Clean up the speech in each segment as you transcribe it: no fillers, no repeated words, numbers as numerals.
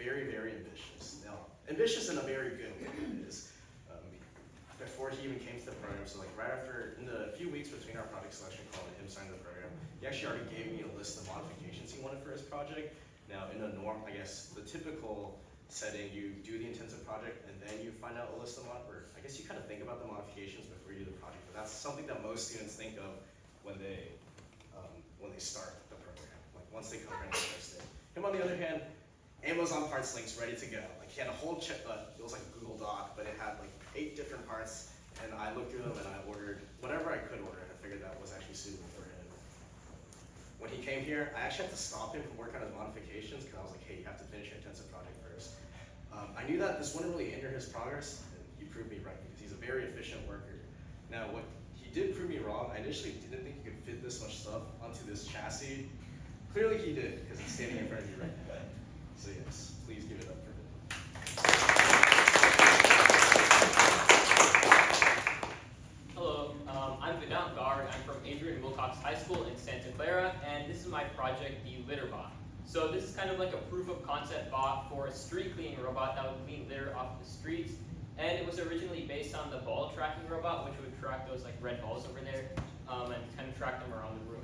very, very ambitious. Now, ambitious in a very good way. It is. Before he even came to the program, so like right after, in the few weeks between our project selection call and him signing the program, he actually already gave me a list of modifications he wanted for his project. Now, in the norm, I guess, the typical setting, you do the intensive project and then you find out a list of or I guess you kind of think about the modifications before you do the project, but that's something that most students think of when they start the program, like once they come here and interested. Him, on the other hand, Amazon parts links ready to go. Like he had a whole it was like a Google Doc, but it had like 8 different parts, and I looked through them and I ordered whatever I could order, and I figured that was actually suitable for him. When he came here, I actually had to stop him from working on his modifications because I was like, hey, you have to finish your intensive project first. I knew that this wouldn't really hinder his progress, and he proved me right because he's a very efficient worker. Now, what he did prove me wrong, I initially didn't think he could fit this much stuff onto this chassis. Clearly he did, because he's standing in front of you right now. So yes, please give it up for him. Hello, I'm Vedant. I'm from Adrian Wilcox High School in Santa Clara, and this is my project, the Litter Bot. So this is kind of like a proof of concept bot for a street cleaning robot that would clean litter off the streets. And it was originally based on the ball tracking robot, which would track those like red balls over there and kind of track them around the room.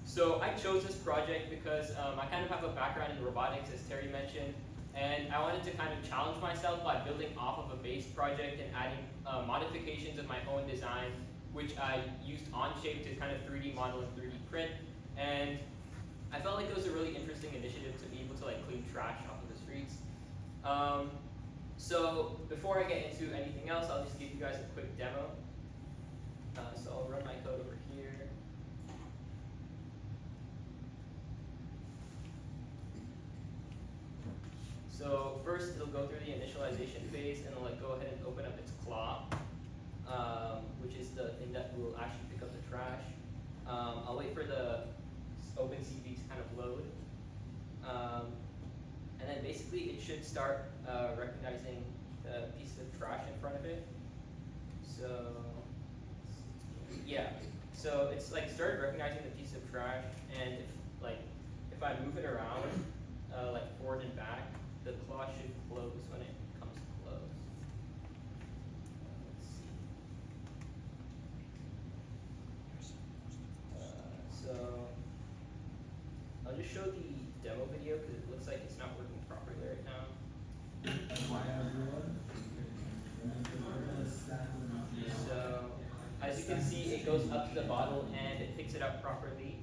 So I chose this project because I kind of have a background in robotics, as Terry mentioned, and I wanted to kind of challenge myself by building off of a base project and adding modifications of my own design, which I used Onshape to kind of 3D model and 3D print. And I felt like it was a really interesting initiative to be able to like clean trash off of the streets. So before I get into anything else, I'll just give you guys a quick demo. So I'll run my code over here. So first, it'll go through the initialization phase, and it'll like go ahead and open up its claw, which is the thing that will actually pick up the trash. I'll wait for the OpenCV to kind of load, and then basically it should start recognizing the piece of trash in front of it. So yeah, so it's like started recognizing the piece of trash, and if I move it around like forward and back, the claw should close when it comes close. Let's see. So I'll just show the demo video because it looks like it's not working properly right now. So as you can see, it goes up to the bottle and it picks it up properly,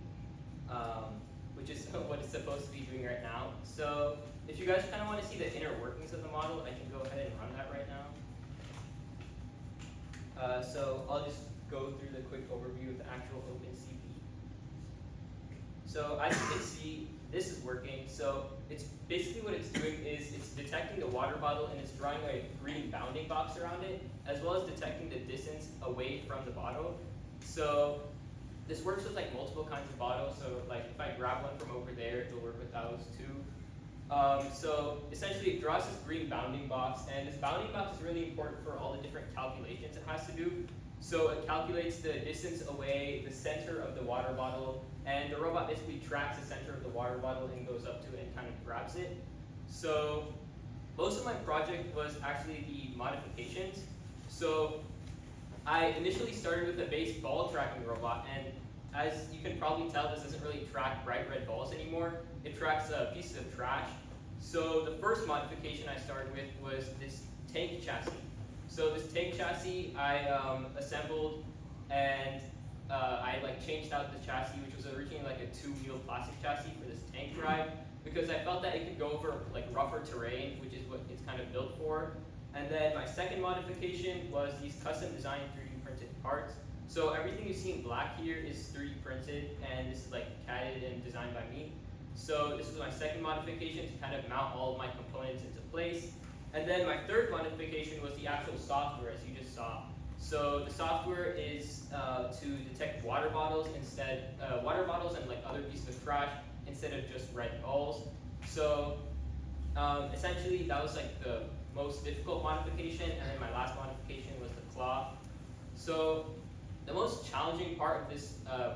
which is what it's supposed to be doing right now. So if you guys kind of want to see the inner workings of the model, I can go ahead and run that right now. So I'll just go through the quick overview of the actual OpenCV. So as you can see, this is working. So it's basically what it's doing is it's detecting the water bottle and it's drawing a green bounding box around it, as well as detecting the distance away from the bottle. So this works with like multiple kinds of bottles. So like if I grab one from over there, it'll work with those too. So essentially it draws this green bounding box, and this bounding box is really important for all the different calculations it has to do. So it calculates the distance away, the center of the water bottle, and the robot basically tracks the center of the water bottle and goes up to it and kind of grabs it. So most of my project was actually the modifications. So I initially started with a base ball tracking robot, and as you can probably tell, this doesn't really track bright red balls anymore. It tracks pieces of trash. So the first modification I started with was this tank chassis. So this tank chassis I assembled, and I like changed out the chassis, which was originally like a 2-wheel plastic chassis for this tank drive, because I felt that it could go over like rougher terrain, which is what it's kind of built for. And then my second modification was these custom designed 3D printed parts. So everything you see in black here is 3D printed, and this is like CADed and designed by me. So this was my second modification to kind of mount all of my components into place. And then my third modification was the actual software, as you just saw. So the software is to detect water bottles and like other pieces of trash instead of just red balls. So essentially that was like the most difficult modification, and then my last modification was the claw. So the most challenging part of this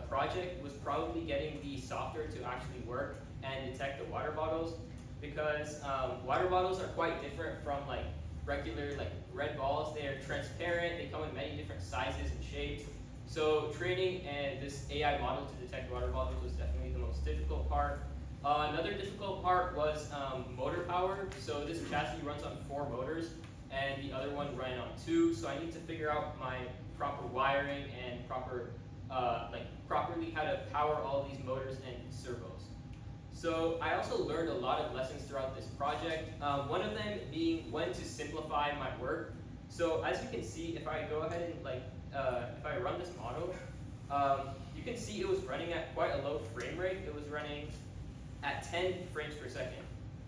project was probably getting the software to actually work and detect the water bottles. because water bottles are quite different from like regular like red balls. They are transparent. They come in many different sizes and shapes. So training and this AI model to detect water bottles was definitely the most difficult part. Another difficult part was motor power. So this chassis runs on 4 motors, and the other one ran on 2. So I need to figure out my proper wiring and properly how to power all these motors and servos. So I also learned a lot of lessons throughout this project. One of them being when to simplify my work. So as you can see, if I go ahead and if I run this model, you can see it was running at quite a low frame rate. It was running at 10 frames per second.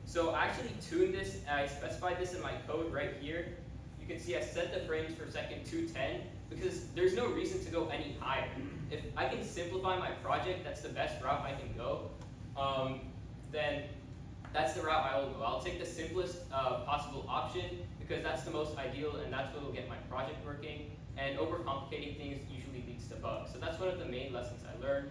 So I actually tuned this, I specified this in my code right here. You can see I set the frames per second to 10 because there's no reason to go any higher. If I can simplify my project, that's the best route I can go, then that's the route I will go. I'll take the simplest possible option because that's the most ideal and that's what will get my project working. And overcomplicating things usually leads to bugs. So that's one of the main lessons I learned.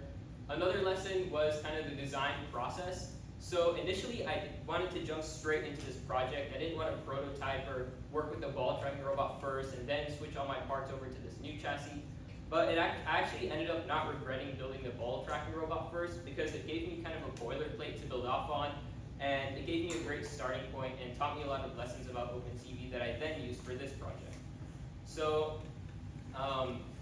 Another lesson was kind of the design process. So initially I wanted to jump straight into this project. I didn't want to prototype or work with the ball tracking robot first and then switch all my parts over to this new chassis. But I actually ended up not regretting building the ball tracking robot first because it gave me kind of a boilerplate to build off on, and it gave me a great starting point and taught me a lot of lessons about OpenCV that I then used for this project. So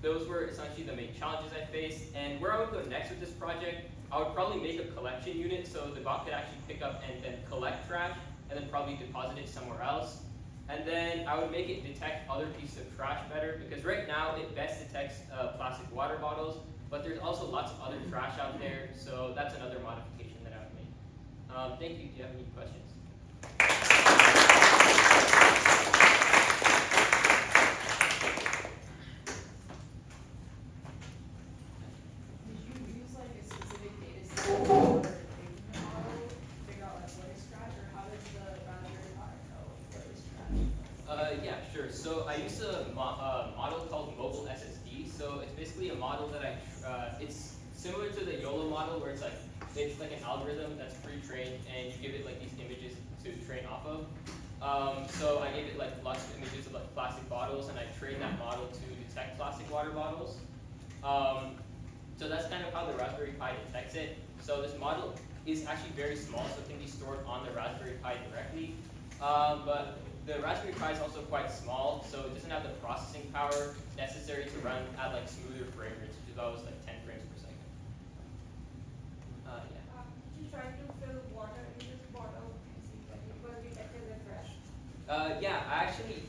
those were essentially the main challenges I faced, and where I would go next with this project, I would probably make a collection unit so the bot could actually pick up and then collect trash and then probably deposit it somewhere else. And then I would make it detect other pieces of trash better because right now it best detects plastic water bottles, but there's also lots of other trash out there, so that's another modification that I would make. Thank you. Do you have any questions? Did you use like a specific data set or taking the model to figure out like what is trash, or how does the Raspberry Pi know what is trash? Yeah, sure. So I use a model called Mobile SSD. So it's basically a model that it's similar to the YOLO model where it's like an algorithm that's pre-trained and you give it like these images to train off of. So I gave it like lots of images of like plastic bottles and I trained that model to detect plastic water bottles. So that's kind of how the Raspberry Pi detects it. So this model is actually very small, so it can be stored on the Raspberry Pi directly. But the Raspberry Pi is also quite small, so it doesn't have the processing power necessary to run at like smoother frame rates, which is always like 10 frames per second. Did you try to fill water in this bottle and see that it was detected as trash? Yeah, I actually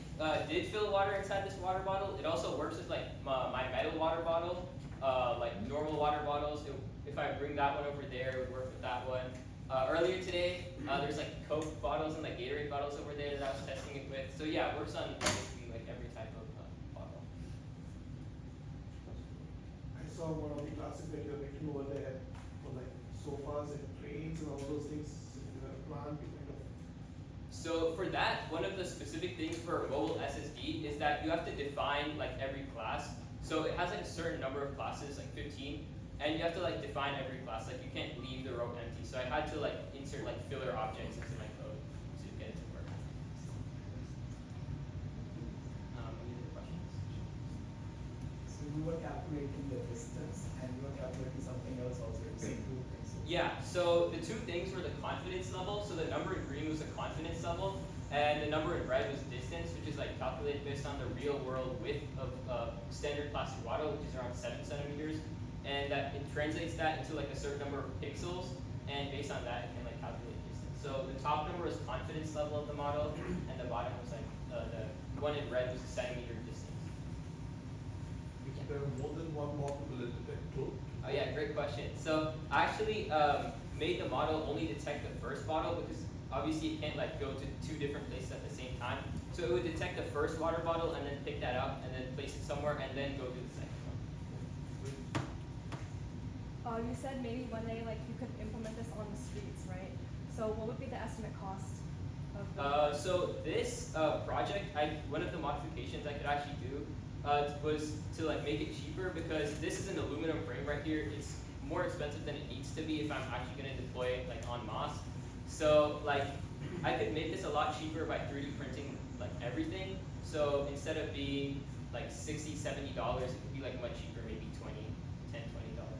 did fill water inside this water bottle. It also works with like my metal water bottle, like normal water bottles. If I bring that one over there, it would work with that one. Earlier today, there's like Coke bottles and like Gatorade bottles over there that I was testing it with. So yeah, it works on basically like every type of bottle. I saw one of the classes that you're making over there for like sofas and trains and all those things. Plan to kind of. So for that, one of the specific things for mobile SSD is that you have to define like every class. So it has like a certain number of classes, like 15, and you have to like define every class. Like you can't leave the row empty. So I had to like insert like filler objects into my code to get it to work. Any other questions? So you were calculating the distance and you were calculating something else also. It's two things. Yeah, so the two things were the confidence level. So the number in green was the confidence level, and the number in red was distance, which is like calculated based on the real world width of standard plastic water, which is around 7 centimeters. And that it translates that into like a certain number of pixels, and based on that, it can like calculate distance. So the top number was confidence level of the model, and the bottom was like the one in red was the centimeter distance. If there are more than one bottle, will it detect two? Oh yeah, great question. So I actually made the model only detect the first bottle because obviously it can't like go to 2 different places at the same time. So it would detect the first water bottle and then pick that up and then place it somewhere and then go to the second one. You said maybe one day like you could implement this on the streets, right? So what would be the estimate cost of So this project, one of the modifications I could actually do was to like make it cheaper because this is an aluminum frame right here. It's more expensive than it needs to be if I'm actually going to deploy it like en masse. So like, I could make this a lot cheaper by 3D printing like everything. So instead of being like $60, $70, it could be like much cheaper, maybe $20, $10, $20.